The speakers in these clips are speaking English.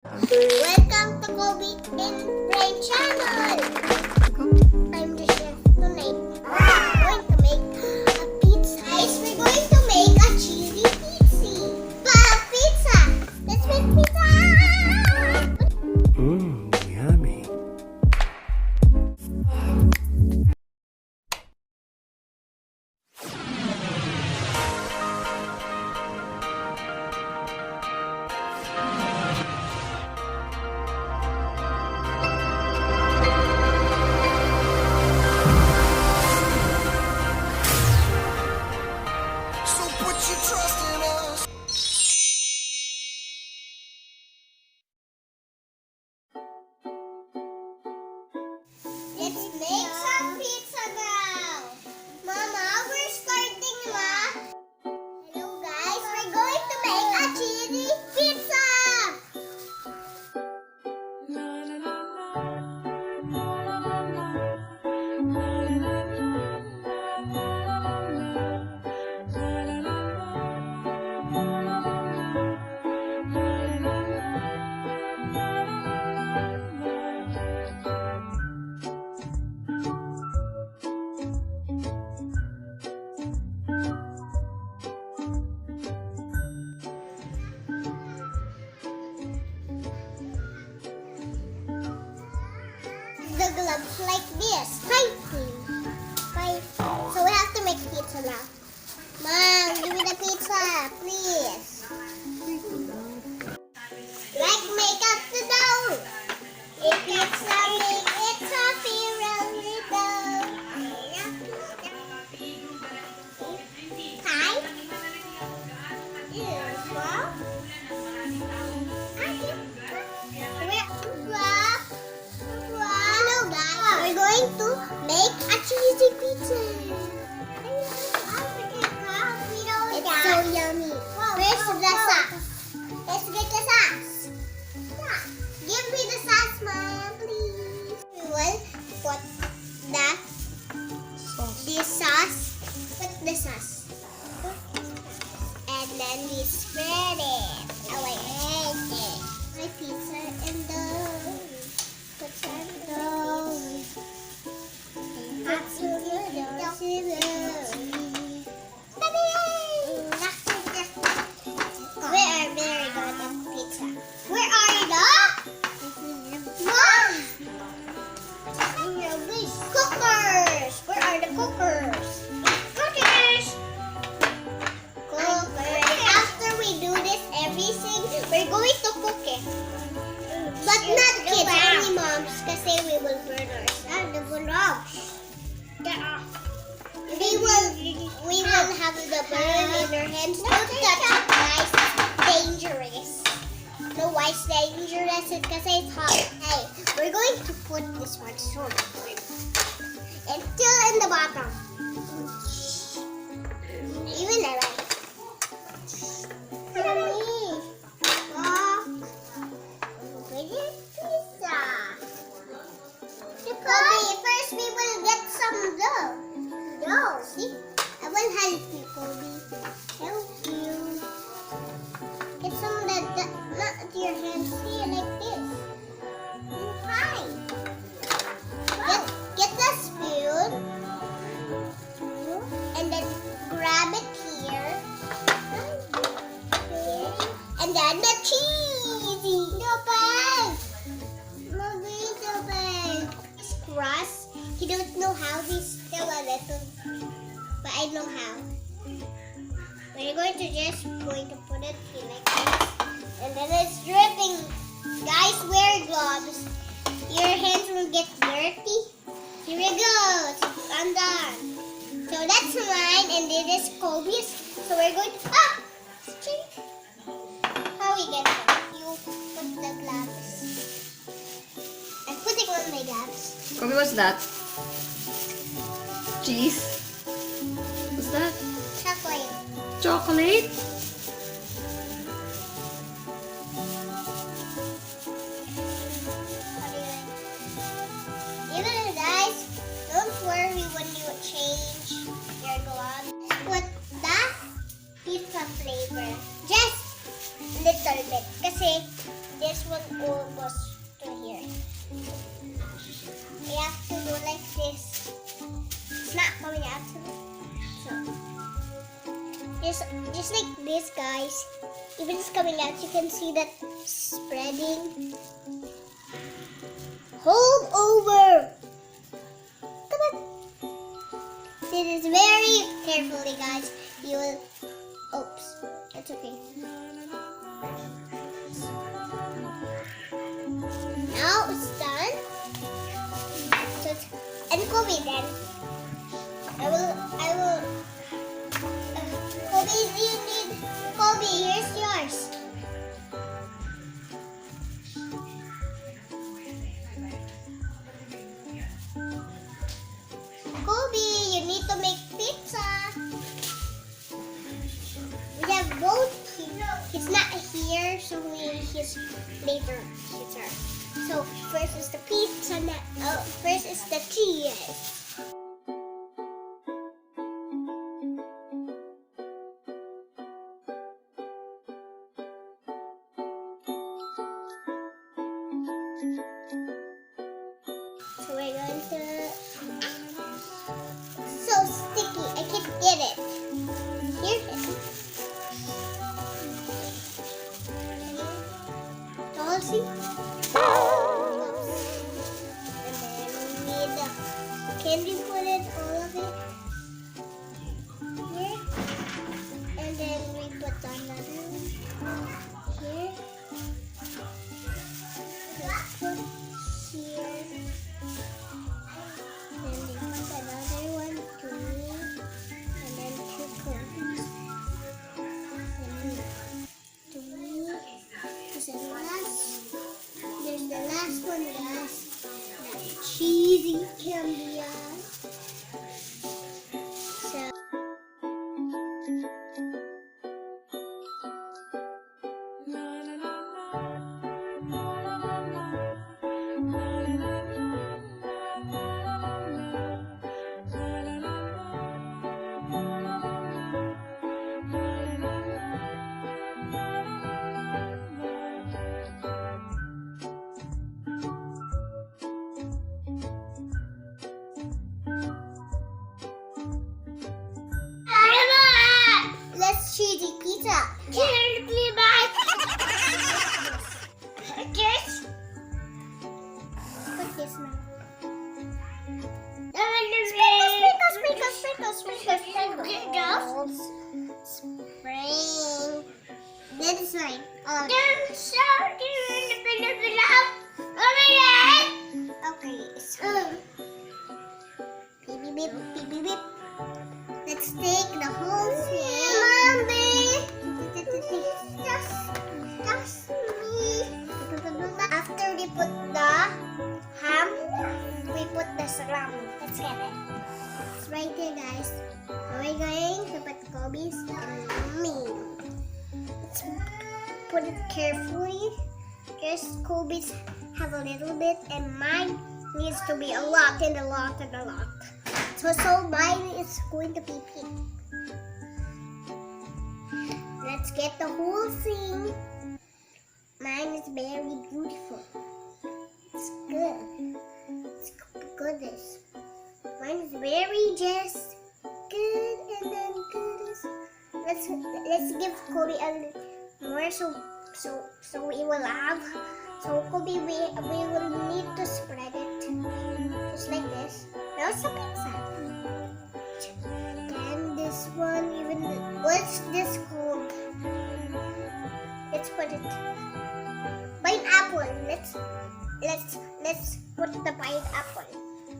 Welcome to Kobe and Brain Channel! I'm the chef tonight. We're going to make a pizza. Guys, we're going to make a cheesy pizza. Let's make pizza! Yummy. So put your trust in us. Let's make some pizza now! Mama, we're starting na! Hello guys, we're going to make a cheesy pizza! The gloves like this. Five. So we have to make pizza now. Mom, give me the pizza, please. Like make up the dough. If pizza make it toffee, roll it down. Hi. Yes, well. Hello guys, we're going to make a cheesy pizza. It's so yummy. Where's the sauce? Let's get the sauce. Give me the sauce, Mom, please. We will put the sauce. Put the sauce. And then we spread it. Oh, wait. My pizza and dough. Put some dough. That's so good. We are very good at pizza. Where are the Mom? Cookers. Where are the cookers? Cookers. After we do this everything, we're going to cook it. But not kids, only moms, kasi we will burn ourselves. We will have the burn in our hands. Don't touch it, guys. It's dangerous. No, why it's dangerous? It's because it's hot. Hey, we're going to put this one so until in the bottom. Even I like it. Yummy. Pizza. Kobe, first we will get some dough. See? I will help you, Kobe. Help you. Get some of that, not your hands here like this. Hi. Get the spoon. And then grab it here. And then the cheesy. No bag. This crust, he don't know how. He's still a little, but I know how. We're going to put it here like this, and then it's dripping. Guys, wear gloves. Your hands will get dirty. Here we go. I'm done. So that's mine, and this is Kobe's. So we're going to how we get them? You put the gloves. I'm putting on my gloves. Kobe, what's that? Cheese? What's that? Chocolate. Chocolate? Even guys, don't worry when you change your gloves. Put the pizza flavor. Just little bit. Kasi this one almost to here. We have to do like this. It's not coming out to me. So just like this, guys. Even it's coming out, you can see that spreading. Hold over. Come on. This is very carefully, guys. You will. Oops, that's okay. Now it's done. So it's, and Kobe then. I will. Kobe, you need. Kobe, here's yours. Kobe, you need to make pizza. We have both. He's not here, so he's later. So first is the pizza. First is the cheese. So we're going to. So sticky. I can't get it. Here it is. All see? And then we need. Can we put it all of it here? And then we put another one here. Let's put here. Then we put another one too. And then two cones. And three. There's the last one, guys. That cheesy candy. So. Let's cheesy pizza. Cheesy pizza. Just put this now. Sprinkles. Spring. This is mine. Okay, so beep beep beep beep beep. Let's take the whole thing. Mommy! Just me. After we put the ham, we put the salami. Let's get it. It's right there, guys. So we're going to put Kobe's and me. Let's put it carefully. Just Kobe's have a little bit, and mine needs to be a lot and a lot and a lot. So mine is going to be pink. Let's get the whole thing. Mine is very beautiful. It's good. It's goodness. Mine is very just good and then goodness. Let's give Kobe a little more so we will have. So Kobe, we will need to spread it just like this. Now it's a pizza. And this one even. What's this called? Let's put it. Pineapple. Let's put the pineapple.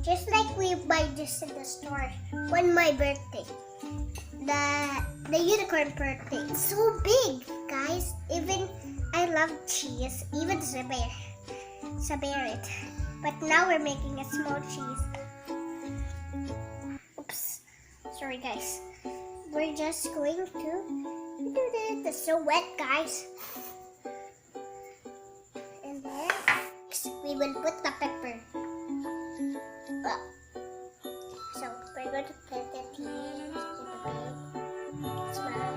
Just like we buy this in the store on my birthday. The unicorn birthday. It's so big, guys. Even I love cheese. Even Saber it. But now we're making a small cheese. Oops. Sorry, guys. We're just going to do this. It's so wet, guys. And then we will put the pepper. So we're going to put it here. Smile.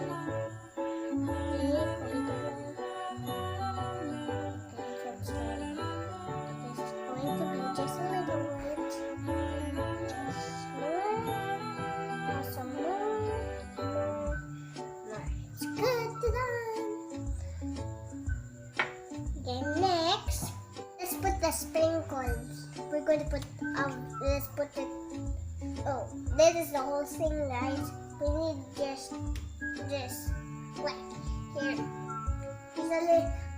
the sprinkles. We're going to put let's put it. Oh, this is the whole thing, guys. We need just wait here.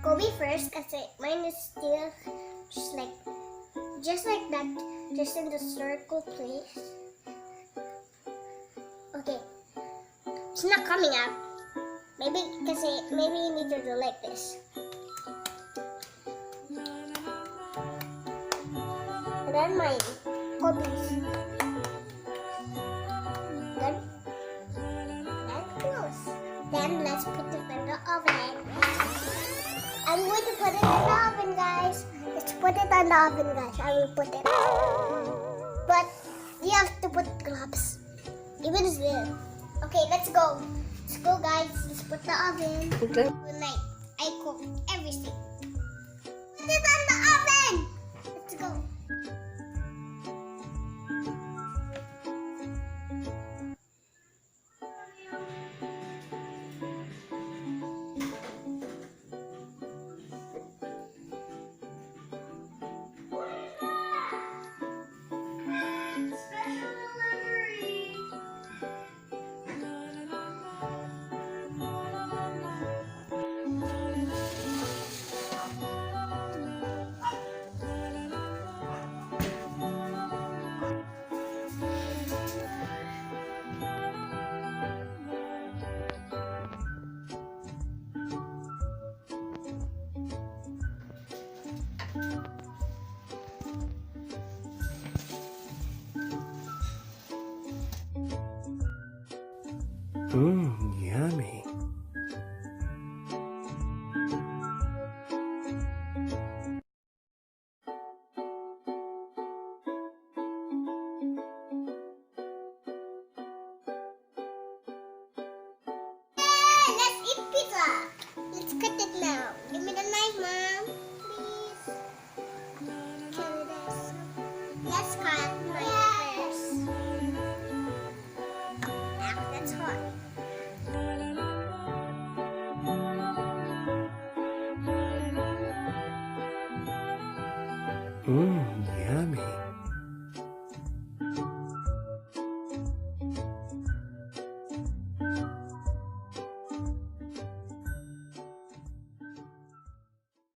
Go me first, cause mine is still just like that, just in the circle, please. Okay, it's not coming out. Maybe because maybe you need to do like this. And then mine, go please. Good. And close. Then let's put it in the oven. I'm going to put it in the oven, guys. Let's put it in the oven, guys. I will put it. But you have to put gloves. Even still. Okay, let's go. Let's go, guys. Let's put the oven. Okay. Tonight, I cooked everything. Put it in the oven. Let's go. Yummy. Let's eat pizza. Let's cut it now. Give me the knife, Mom. Please. Can we this? Let's cut mine first. Ah, that's hot. Yummy.